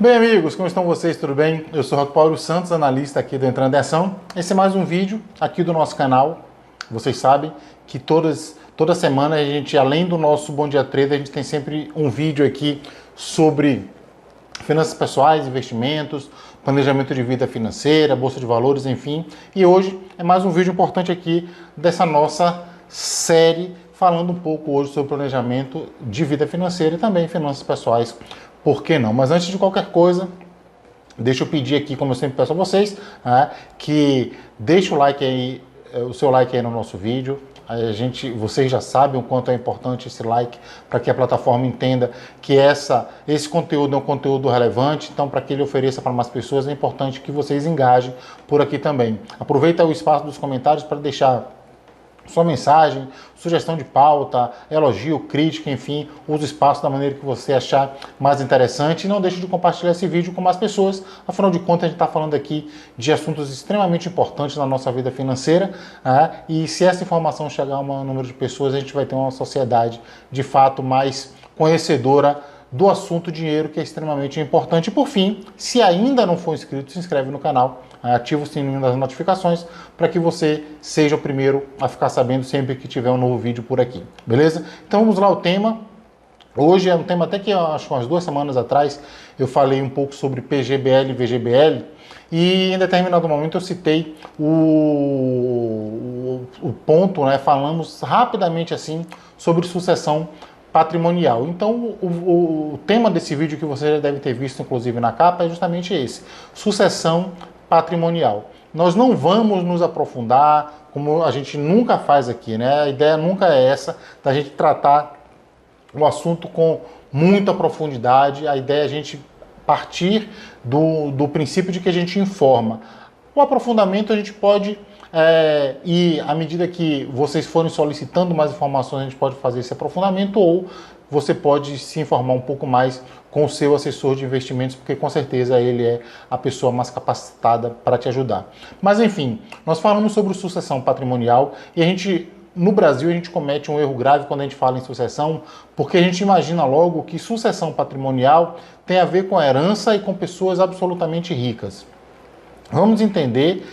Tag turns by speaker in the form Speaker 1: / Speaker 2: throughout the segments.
Speaker 1: Bem, amigos, como estão vocês? Tudo bem? Eu sou Roque Paulo Santos, analista aqui do Entrando em Ação. Esse é mais um vídeo aqui do nosso canal. Vocês sabem que toda semana a gente, além do nosso Bom Dia Trader, a gente tem sempre um vídeo aqui sobre finanças pessoais, investimentos, planejamento de vida financeira, bolsa de valores, enfim. E hoje é mais um vídeo importante aqui dessa nossa série, falando um pouco hoje sobre planejamento de vida financeira e também finanças pessoais. Por que não? Mas antes de qualquer coisa, deixa eu pedir aqui, como eu sempre peço a vocês, que deixe o like aí, o seu like aí no nosso vídeo. Vocês já sabem o quanto é importante esse like para que a plataforma entenda que esse conteúdo é um conteúdo relevante. Então, para que ele ofereça para mais pessoas, é importante que vocês engajem por aqui também. Aproveita o espaço dos comentários para deixar sua mensagem, sugestão de pauta, elogio, crítica, enfim, use o espaço da maneira que você achar mais interessante. E não deixe de compartilhar esse vídeo com mais pessoas. Afinal de contas, a gente está falando aqui de assuntos extremamente importantes na nossa vida financeira. E se essa informação chegar a um número de pessoas, a gente vai ter uma sociedade de fato mais conhecedora do assunto dinheiro, que é extremamente importante. E por fim, se ainda não for inscrito, se inscreve no canal, ativa o sininho das notificações para que você seja o primeiro a ficar sabendo sempre que tiver um novo vídeo por aqui, beleza? Então vamos lá ao tema. Hoje é um tema até que acho que umas 2 semanas atrás eu falei um pouco sobre PGBL e VGBL, e em determinado momento eu citei o ponto, falamos rapidamente assim sobre sucessão patrimonial. Então, o tema desse vídeo que você já deve ter visto, inclusive na capa, é justamente esse: sucessão patrimonial. Nós não vamos nos aprofundar, como a gente nunca faz aqui, né? A ideia nunca é essa, da gente tratar o assunto com muita profundidade. A ideia é a gente partir do princípio de que a gente informa. O aprofundamento a gente pode e à medida que vocês forem solicitando mais informações, a gente pode fazer esse aprofundamento, ou você pode se informar um pouco mais com o seu assessor de investimentos, porque com certeza ele é a pessoa mais capacitada para te ajudar. Mas enfim, nós falamos sobre sucessão patrimonial e no Brasil a gente comete um erro grave quando a gente fala em sucessão, porque a gente imagina logo que sucessão patrimonial tem a ver com herança e com pessoas absolutamente ricas. Vamos entender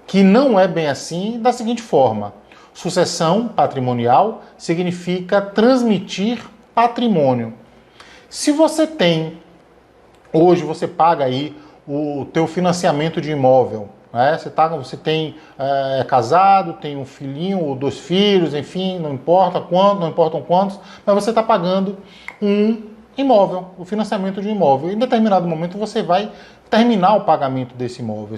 Speaker 1: que não é bem assim, da seguinte forma: sucessão patrimonial significa transmitir patrimônio. Se você hoje você paga aí o teu financiamento de imóvel, você é casado, tem um filhinho ou 2 filhos, enfim, não importam quantos, mas você está pagando um imóvel, o financiamento de um imóvel. Em determinado momento você vai terminar o pagamento desse imóvel,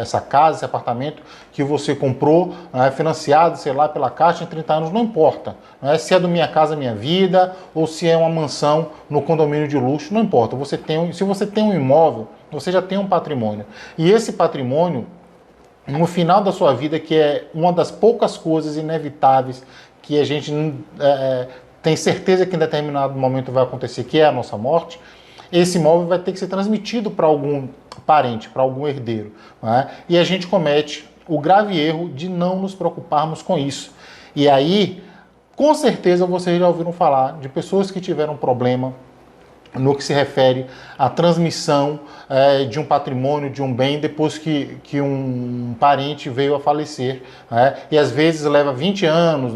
Speaker 1: essa casa, esse apartamento que você comprou, financiado, sei lá, pela Caixa em 30 anos, não importa. Se é do Minha Casa Minha Vida ou se é uma mansão no condomínio de luxo, não importa. Se você tem um imóvel, você já tem um patrimônio. E esse patrimônio, no final da sua vida, que é uma das poucas coisas inevitáveis que a gente tem certeza que em determinado momento vai acontecer, que é a nossa morte, esse imóvel vai ter que ser transmitido para algum parente, para algum herdeiro. E a gente comete o grave erro de não nos preocuparmos com isso. E aí, com certeza vocês já ouviram falar de pessoas que tiveram problema no que se refere à transmissão de um patrimônio, de um bem, depois que um parente veio a falecer. E às vezes leva 20 anos.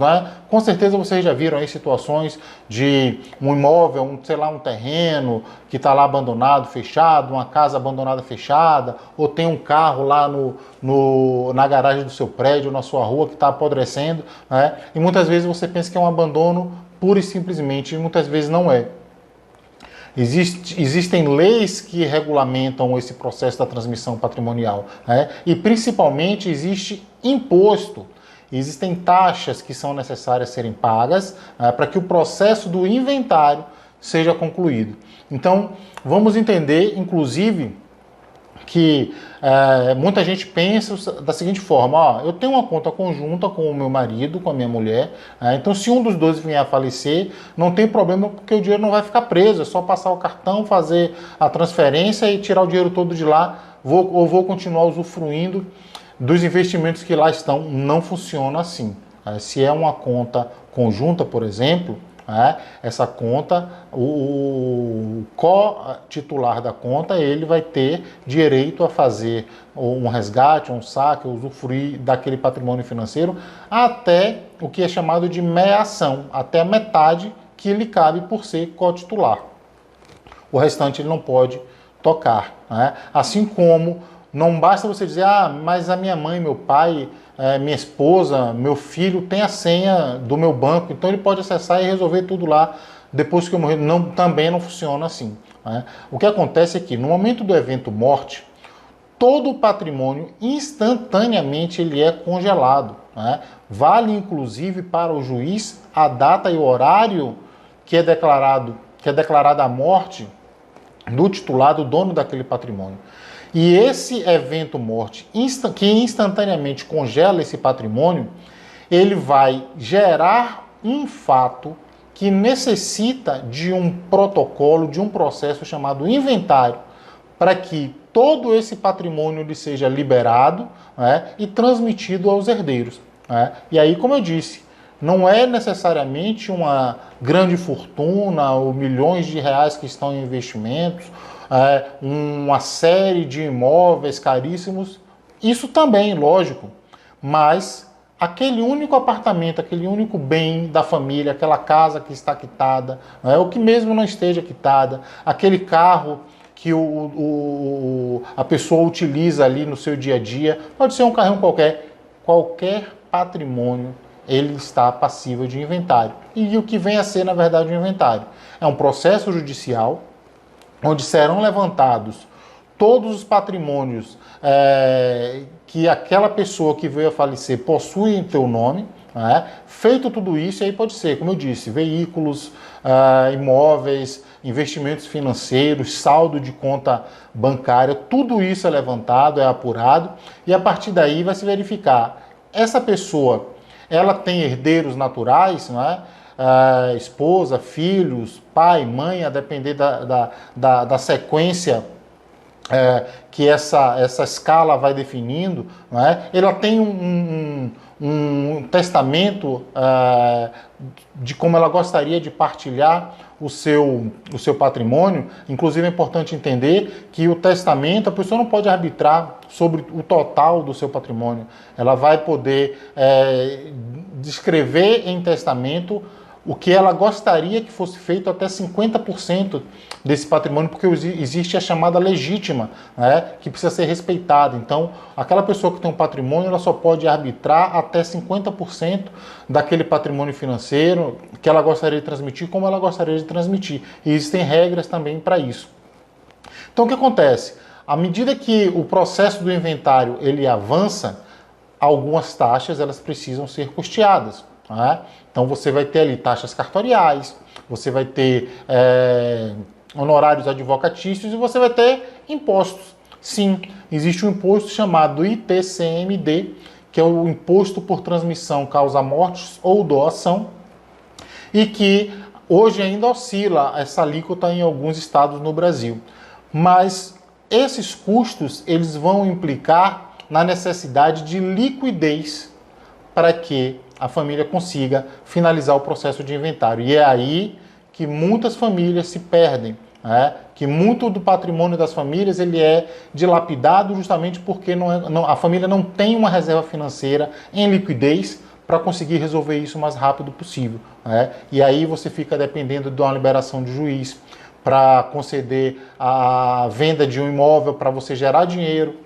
Speaker 1: Com certeza vocês já viram aí situações de um imóvel, um terreno que está lá abandonado, fechado, uma casa abandonada, fechada, ou tem um carro lá na garagem do seu prédio, na sua rua, que está apodrecendo. E muitas vezes você pensa que é um abandono pura e simplesmente, e muitas vezes não é. Existem leis que regulamentam esse processo da transmissão patrimonial, e principalmente existe imposto, existem taxas que são necessárias serem pagas para que o processo do inventário seja concluído. Então, vamos entender, inclusive, que muita gente pensa da seguinte forma: eu tenho uma conta conjunta com o meu marido, com a minha mulher, então se um dos dois vier a falecer, não tem problema, porque o dinheiro não vai ficar preso, é só passar o cartão, fazer a transferência e tirar o dinheiro todo de lá, vou continuar usufruindo dos investimentos que lá estão. Não funciona assim. Se é uma conta conjunta, por exemplo, né? Essa conta, o co-titular da conta, ele vai ter direito a fazer um resgate, um saque, usufruir daquele patrimônio financeiro até o que é chamado de meia-ação, até a metade que lhe cabe por ser co-titular. O restante ele não pode tocar, né? Assim como não basta você dizer, mas a minha mãe, meu pai, minha esposa, meu filho tem a senha do meu banco, então ele pode acessar e resolver tudo lá depois que eu morrer. Não, também não funciona assim, né? O que acontece é que no momento do evento morte, todo o patrimônio instantaneamente ele é congelado, né? Vale inclusive para o juiz a data e o horário que é declarada a morte do titular, do dono daquele patrimônio. E esse evento morte, que instantaneamente congela esse patrimônio, ele vai gerar um fato que necessita de um protocolo, de um processo chamado inventário, para que todo esse patrimônio ele seja liberado, né, e transmitido aos herdeiros, né? E aí, como eu disse, não é necessariamente uma grande fortuna ou milhões de reais que estão em investimentos, uma série de imóveis caríssimos, isso também, lógico, mas aquele único apartamento, aquele único bem da família, aquela casa que está quitada, ou que mesmo não esteja quitada, aquele carro que a pessoa utiliza ali no seu dia a dia, pode ser um carrão qualquer patrimônio, ele está passível de inventário. E o que vem a ser, na verdade, um inventário? É um processo judicial onde serão levantados todos os patrimônios que aquela pessoa que veio a falecer possui em teu nome, né? Feito tudo isso, aí pode ser, como eu disse, veículos, imóveis, investimentos financeiros, saldo de conta bancária, tudo isso é levantado, é apurado, e a partir daí vai se verificar, essa pessoa, ela tem herdeiros naturais, não é? Esposa, filhos, pai, mãe, a depender da sequência que essa escala vai definindo, não é? Ela tem um testamento de como ela gostaria de partilhar o seu patrimônio. Inclusive é importante entender que o testamento, a pessoa não pode arbitrar sobre o total do seu patrimônio. Ela vai poder descrever em testamento o que ela gostaria que fosse feito até 50% desse patrimônio, porque existe a chamada legítima, né, que precisa ser respeitada. Então, aquela pessoa que tem um patrimônio, ela só pode arbitrar até 50% daquele patrimônio financeiro que ela gostaria de transmitir, como ela gostaria de transmitir. E existem regras também para isso. Então, o que acontece? À medida que o processo do inventário ele avança, algumas taxas elas precisam ser custeadas, né? Então você vai ter ali taxas cartoriais, você vai ter honorários advocatícios e você vai ter impostos. Sim, existe um imposto chamado ITCMD, que é o Imposto por Transmissão Causa-Mortes ou Doação, e que hoje ainda oscila essa alíquota em alguns estados no Brasil. Mas esses custos eles vão implicar na necessidade de liquidez para que a família consiga finalizar o processo de inventário. E é aí que muitas famílias se perdem, né? Que muito do patrimônio das famílias ele é dilapidado justamente porque a família não tem uma reserva financeira em liquidez para conseguir resolver isso o mais rápido possível, né? E aí você fica dependendo de uma liberação de juiz para conceder a venda de um imóvel para você gerar dinheiro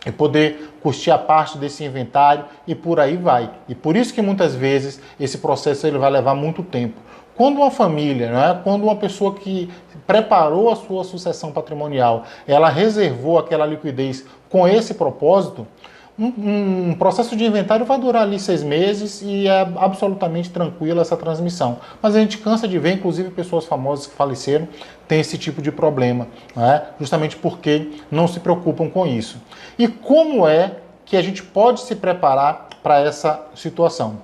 Speaker 1: e poder custear parte desse inventário e por aí vai. E por isso que muitas vezes esse processo ele vai levar muito tempo. Quando uma família, né, quando uma pessoa que preparou a sua sucessão patrimonial, ela reservou aquela liquidez com esse propósito, um processo de inventário vai durar ali 6 meses e é absolutamente tranquila essa transmissão. Mas a gente cansa de ver, inclusive pessoas famosas que faleceram, tem esse tipo de problema, né? Justamente porque não se preocupam com isso. E como é que a gente pode se preparar para essa situação?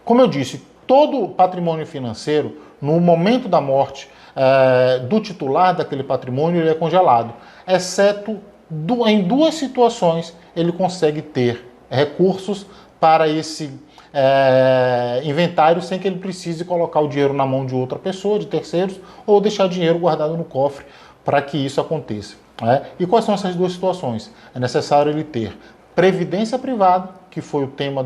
Speaker 1: Como eu disse, todo o patrimônio financeiro, no momento da morte do titular daquele patrimônio, ele é congelado, exceto em duas situações ele consegue ter recursos para esse inventário sem que ele precise colocar o dinheiro na mão de outra pessoa, de terceiros, ou deixar dinheiro guardado no cofre para que isso aconteça. Né? E quais são essas duas situações? É necessário ele ter previdência privada, que foi o tema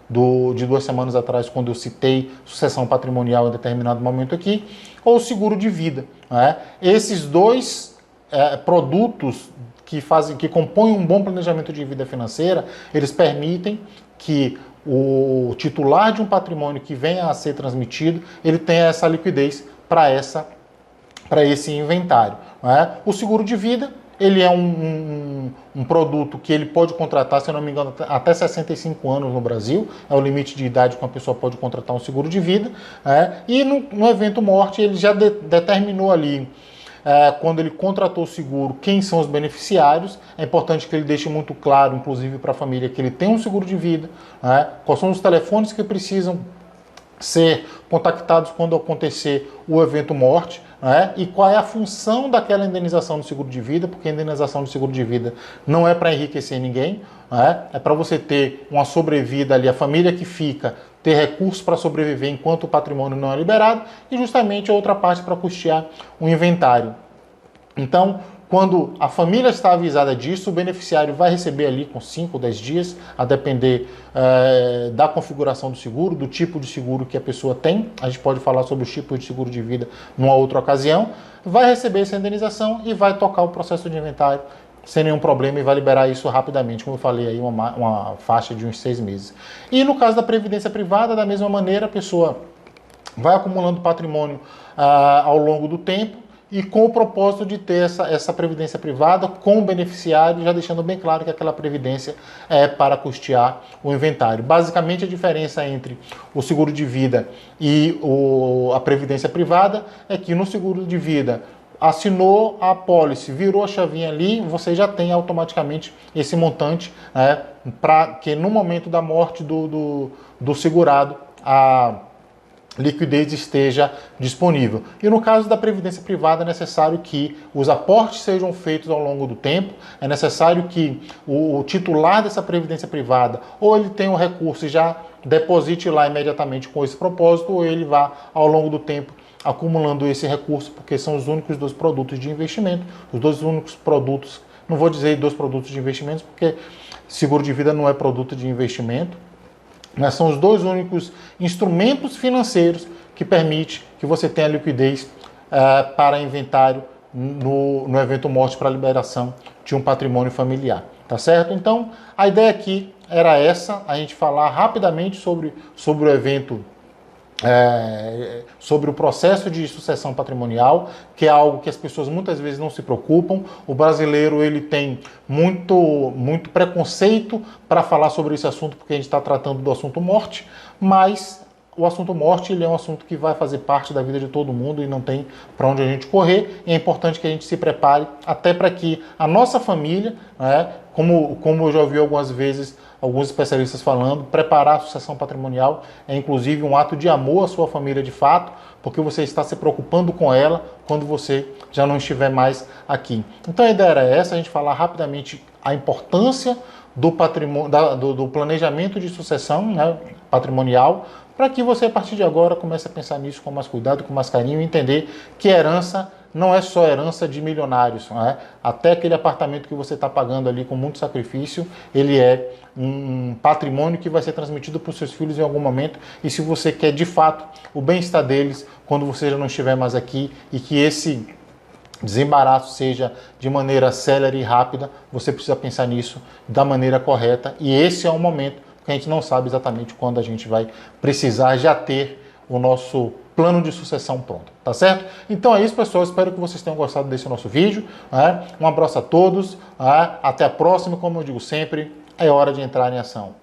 Speaker 1: de 2 semanas atrás, quando eu citei sucessão patrimonial em determinado momento aqui, ou seguro de vida. Né? Esses dois produtos que compõem um bom planejamento de vida financeira, eles permitem que o titular de um patrimônio que venha a ser transmitido, ele tenha essa liquidez para esse inventário. Né? O seguro de vida, ele é um produto que ele pode contratar, se eu não me engano, até 65 anos no Brasil, é o limite de idade que uma pessoa pode contratar um seguro de vida, e no evento morte ele já determinou ali, quando ele contratou o seguro, quem são os beneficiários. É importante que ele deixe muito claro, inclusive para a família, que ele tem um seguro de vida, quais são os telefones que precisam ser contactados quando acontecer o evento morte, e qual é a função daquela indenização do seguro de vida, porque a indenização do seguro de vida não é para enriquecer ninguém, é para você ter uma sobrevida ali, a família que fica ter recursos para sobreviver enquanto o patrimônio não é liberado, e justamente a outra parte para custear o inventário. Então, quando a família está avisada disso, o beneficiário vai receber ali com 5 ou 10 dias, a depender da configuração do seguro, do tipo de seguro que a pessoa tem. A gente pode falar sobre os tipos de seguro de vida numa outra ocasião. Vai receber essa indenização e vai tocar o processo de inventário sem nenhum problema e vai liberar isso rapidamente, como eu falei aí, uma faixa de uns 6 meses. E no caso da previdência privada, da mesma maneira, a pessoa vai acumulando patrimônio ao longo do tempo, e com o propósito de ter essa previdência privada com o beneficiário, já deixando bem claro que aquela previdência é para custear o inventário. Basicamente, a diferença entre o seguro de vida e a previdência privada é que no seguro de vida, assinou a apólice, virou a chavinha ali, você já tem automaticamente esse montante, para que no momento da morte do segurado, a liquidez esteja disponível. E no caso da previdência privada, é necessário que os aportes sejam feitos ao longo do tempo, é necessário que o titular dessa previdência privada, ou ele tenha um recurso e já deposite lá imediatamente com esse propósito, ou ele vá ao longo do tempo acumulando esse recurso, porque são os únicos 2 produtos de investimento, os 2 únicos produtos, não vou dizer 2 produtos de investimentos, porque seguro de vida não é produto de investimento, mas são os 2 únicos instrumentos financeiros que permitem que você tenha liquidez para inventário no evento morte, para a liberação de um patrimônio familiar. Tá certo? Então, a ideia aqui era essa, a gente falar rapidamente sobre o evento, sobre o processo de sucessão patrimonial, que é algo que as pessoas muitas vezes não se preocupam. O brasileiro ele tem muito preconceito para falar sobre esse assunto, porque a gente está tratando do assunto morte, mas o assunto morte ele é um assunto que vai fazer parte da vida de todo mundo e não tem para onde a gente correr. E é importante que a gente se prepare até para que a nossa família, como eu já ouvi algumas vezes alguns especialistas falando, preparar a sucessão patrimonial é inclusive um ato de amor à sua família de fato, porque você está se preocupando com ela quando você já não estiver mais aqui. Então a ideia era essa, a gente falar rapidamente a importância do planejamento de sucessão patrimonial, para que você a partir de agora comece a pensar nisso com mais cuidado, com mais carinho, e entender que herança não é só herança de milionários, até aquele apartamento que você está pagando ali com muito sacrifício, ele é um patrimônio que vai ser transmitido para os seus filhos em algum momento, e se você quer de fato o bem-estar deles quando você já não estiver mais aqui, e que esse desembaraço seja de maneira célere e rápida, você precisa pensar nisso da maneira correta, e esse é um momento que a gente não sabe exatamente quando a gente vai precisar já ter o nosso plano de sucessão pronto, tá certo? Então é isso, pessoal, espero que vocês tenham gostado desse nosso vídeo, um abraço a todos, até a próxima, como eu digo sempre, é hora de entrar em ação.